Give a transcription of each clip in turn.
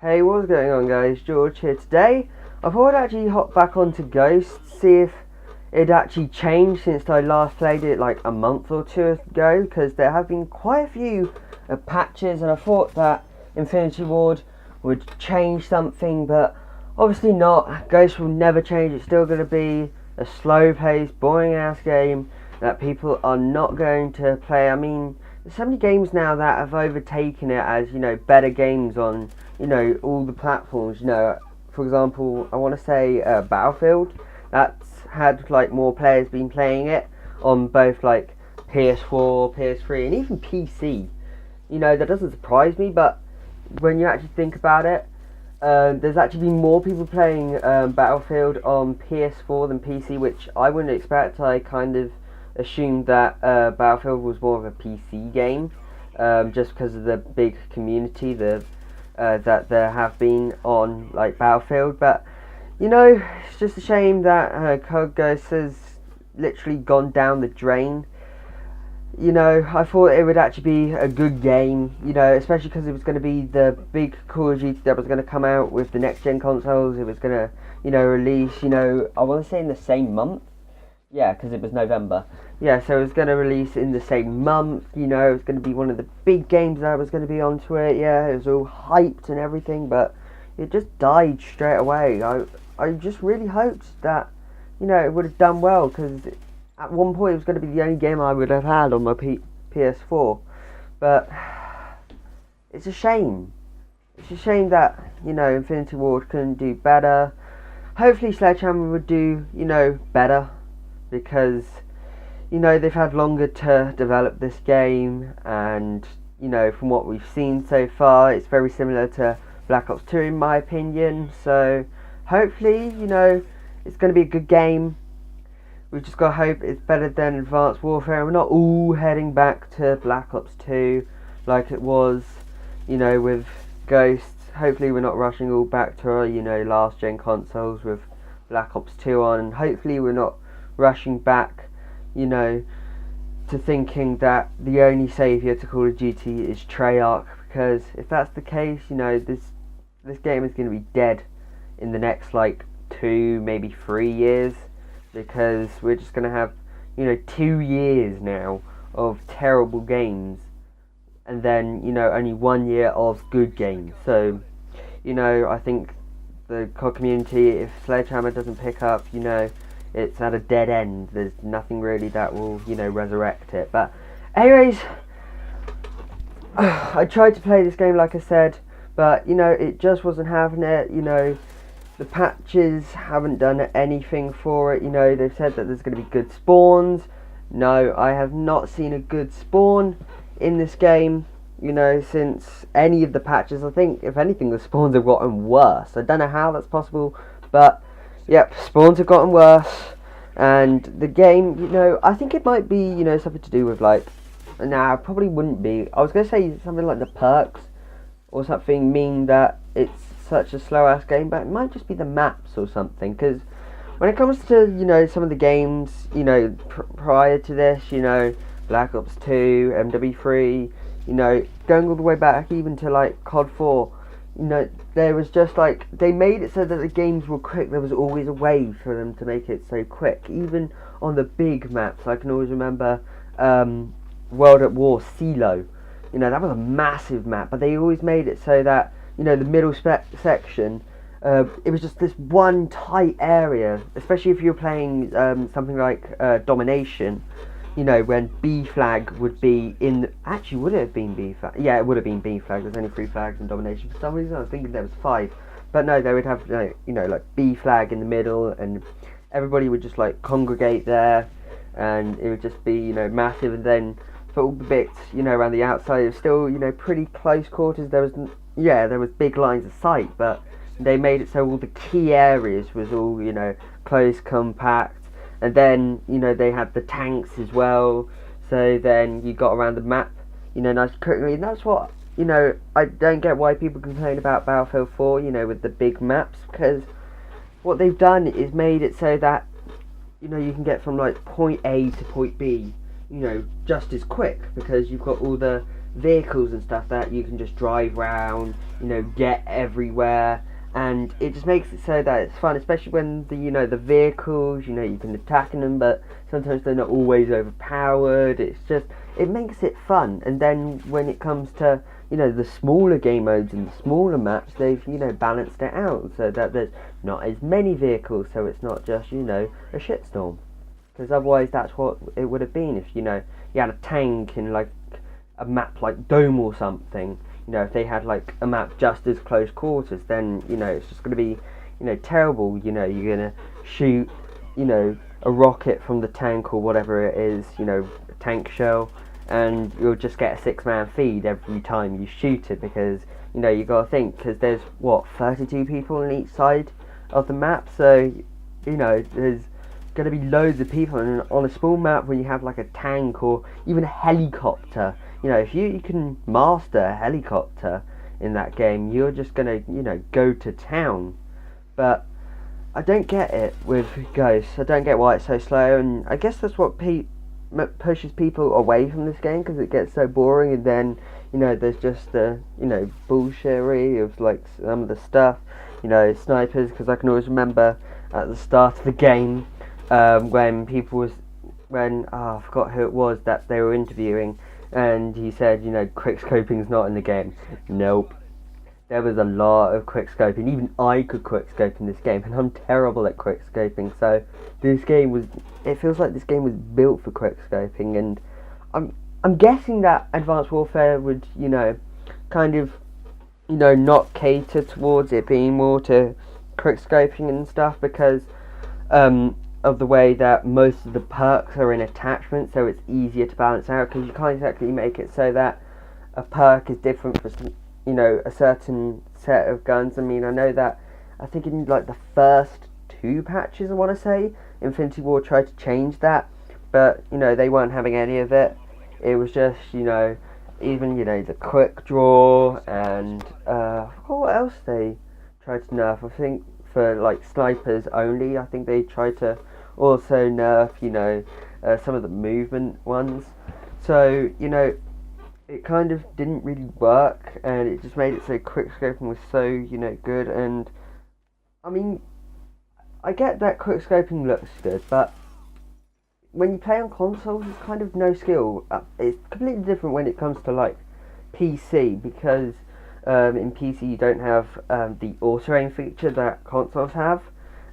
Hey, what's going on, guys? George here today. I thought I'd actually hop back onto Ghost, see if it actually changed since I last played it like a month or two ago, because there have been quite a few patches, and I thought that Infinity Ward would change something, but obviously not. Ghost will never change. It's still going to be a slow-paced, boring-ass game that people are not going to play. I mean, there's so many games now that have overtaken it as, better games on, all the platforms. For example, I want to say Battlefield. That's had like more players been playing it on both like PS4, PS3, and even PC. That doesn't surprise me, but when you actually think about it, there's actually been more people playing Battlefield on PS4 than PC, which I wouldn't expect. I kind of assumed that Battlefield was more of a PC game, just because of the big community that there have been on like Battlefield. But it's just a shame that COD Ghost has literally gone down the drain. I thought it would actually be a good game, especially because it was going to be the big Call of Duty that was going to come out with the next gen consoles. It was going to, release, I want to say in the same month. Yeah, because it was November. Yeah, so it was going to release in the same month, it was going to be one of the big games that was going to be onto it. Yeah, it was all hyped and everything, but it just died straight away. I just really hoped that, it would have done well, because at one point it was going to be the only game I would have had on my PS4. But it's a shame. It's a shame that, Infinity Ward couldn't do better. Hopefully Sledgehammer would do, better, because they've had longer to develop this game, and from what we've seen so far, it's very similar to Black Ops 2 in my opinion. So hopefully it's going to be a good game. We've just got to hope it's better than Advanced Warfare. We're not all heading back to Black Ops 2 like it was with Ghosts. Hopefully we're not rushing all back to our last gen consoles with Black Ops 2 on, and hopefully we're not rushing back, to thinking that the only saviour to Call of Duty is Treyarch, because if that's the case, this game is going to be dead in the next like 2, maybe 3 years, because we're just going to have 2 years now of terrible games, and then only 1 year of good games. So I think the COD community, if Sledgehammer doesn't pick up, it's at a dead end. There's nothing really that will, resurrect it. But anyways, I tried to play this game like I said, but, it just wasn't having it. The patches haven't done anything for it. They've said that there's going to be good spawns. No, I have not seen a good spawn in this game, since any of the patches. I think, if anything, the spawns have gotten worse. I don't know how that's possible, but yep, spawns have gotten worse, and the game, I think it might be, something to do with like, nah, probably wouldn't be. I was going to say something like the perks or something mean that it's such a slow ass game, but it might just be the maps or something, because when it comes to, some of the games, prior to this, Black Ops 2, MW3, going all the way back even to like COD 4, there was just like, they made it so that the games were quick. There was always a way for them to make it so quick, even on the big maps. I can always remember World at War CeeLo. That was a massive map, but they always made it so that the middle section, it was just this one tight area, especially if you're playing something like Domination. When B flag would be in. Actually, would it have been B flag? Yeah, it would have been B flag. There's only 3 flags in Domination. For some reason, I was thinking there was 5, but no, they would have like B flag in the middle, and everybody would just like congregate there, and it would just be massive. And then for all the bits around the outside, it was still pretty close quarters. There was big lines of sight, but they made it so all the key areas was all close, compact. And then, they had the tanks as well. So then you got around the map, nice quickly. And that's what, I don't get why people complain about Battlefield 4, with the big maps. Because what they've done is made it so that, you can get from like point A to point B, just as quick. Because you've got all the vehicles and stuff that you can just drive around, get everywhere, and it just makes it so that it's fun, especially when the vehicles, you can attack them, but sometimes they're not always overpowered. It makes it fun. And then when it comes to the smaller game modes and the smaller maps, they've balanced it out so that there's not as many vehicles, so it's not just a shitstorm. Because otherwise, that's what it would have been if you had a tank in like a map like Dome or something. If they had like a map just as close quarters, then it's just going to be terrible. You're going to shoot a rocket from the tank or whatever it is, a tank shell, and you'll just get a 6-man feed every time you shoot it, because you got to think, because there's 32 people on each side of the map, so there's going to be loads of people, and on a small map when you have like a tank or even a helicopter, if you can master a helicopter in that game, you're just going to go to town. But I don't get it with Ghosts. I don't get why it's so slow, and I guess that's what pushes people away from this game, because it gets so boring. And then there's just the bullshittery of like some of the stuff, snipers, because I can always remember at the start of the game when I forgot who it was that they were interviewing, and he said quickscoping's not in the game. Nope. There was a lot of quickscoping. Even I could quickscope in this game, and I'm terrible at quickscoping. So it feels like this game was built for quickscoping, and I'm guessing that Advanced Warfare would kind of not cater towards it being more to quickscoping and stuff, because of the way that most of the perks are in attachments, so it's easier to balance out, because you can't exactly make it so that a perk is different for a certain set of guns. I mean, I know that I think in like the first 2 patches, I want to say, Infinity Ward tried to change that, but they weren't having any of it. It was just even the quick draw, and what else they tried to nerf. I think for like snipers only, I think they tried to also nerf some of the movement ones. So it kind of didn't really work, and it just made it so quickscoping was so good. And I mean, I get that quickscoping looks good, but when you play on consoles, it's kind of no skill. It's completely different when it comes to like PC, because in PC you don't have the auto aim feature that consoles have,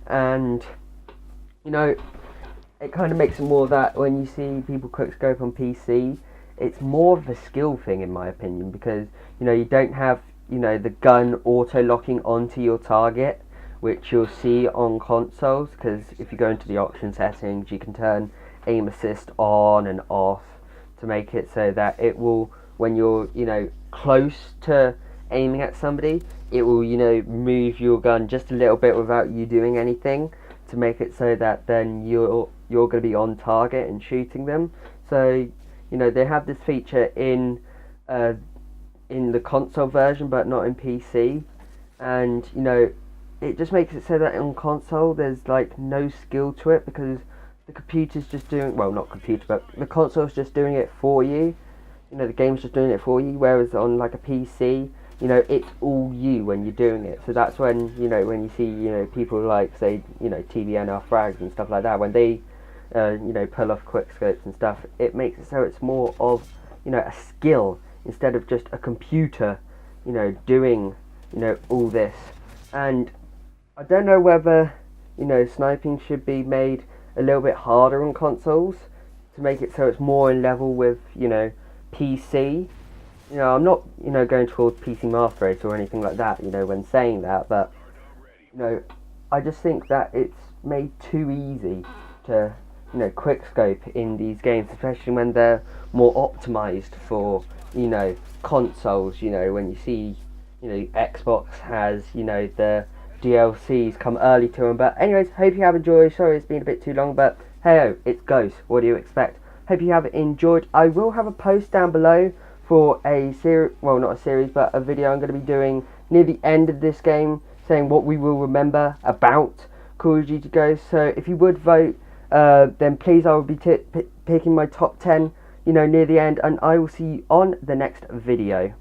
and it kind of makes it more that when you see people quickscope on PC, it's more of a skill thing, in my opinion, because you don't have the gun auto locking onto your target, which you'll see on consoles, because if you go into the option settings, you can turn aim assist on and off to make it so that it will, when you're close to aiming at somebody, it will move your gun just a little bit without you doing anything, to make it so that then you're going to be on target and shooting them. So they have this feature in the console version, but not in PC, and it just makes it so that on console there's like no skill to it, because the computer's just doing, well, not computer, but the console's just doing it for you. The game's just doing it for you, whereas on like a PC, it's all you when you're doing it. So that's when when you see people like, say, TVNR frags and stuff like that, when they pull off quick scopes and stuff, it makes it so it's more of a skill instead of just a computer doing all this. And I don't know whether sniping should be made a little bit harder on consoles to make it so it's more in level with PC. I'm not going towards PC Master Race or anything like that when saying that, but I just think that it's made too easy to quickscope in these games, especially when they're more optimized for consoles. When you see Xbox has the DLCs come early to them. But anyways, hope you have enjoyed. Sorry it's been a bit too long, but hey, it's Ghost. What do you expect? Hope you have enjoyed. I will have a post down below for a series, well, not a series, but a video I'm going to be doing near the end of this game, saying what we will remember about Call of Duty Ghosts. So if you would vote, then please, I will be picking my top 10 near the end, and I will see you on the next video.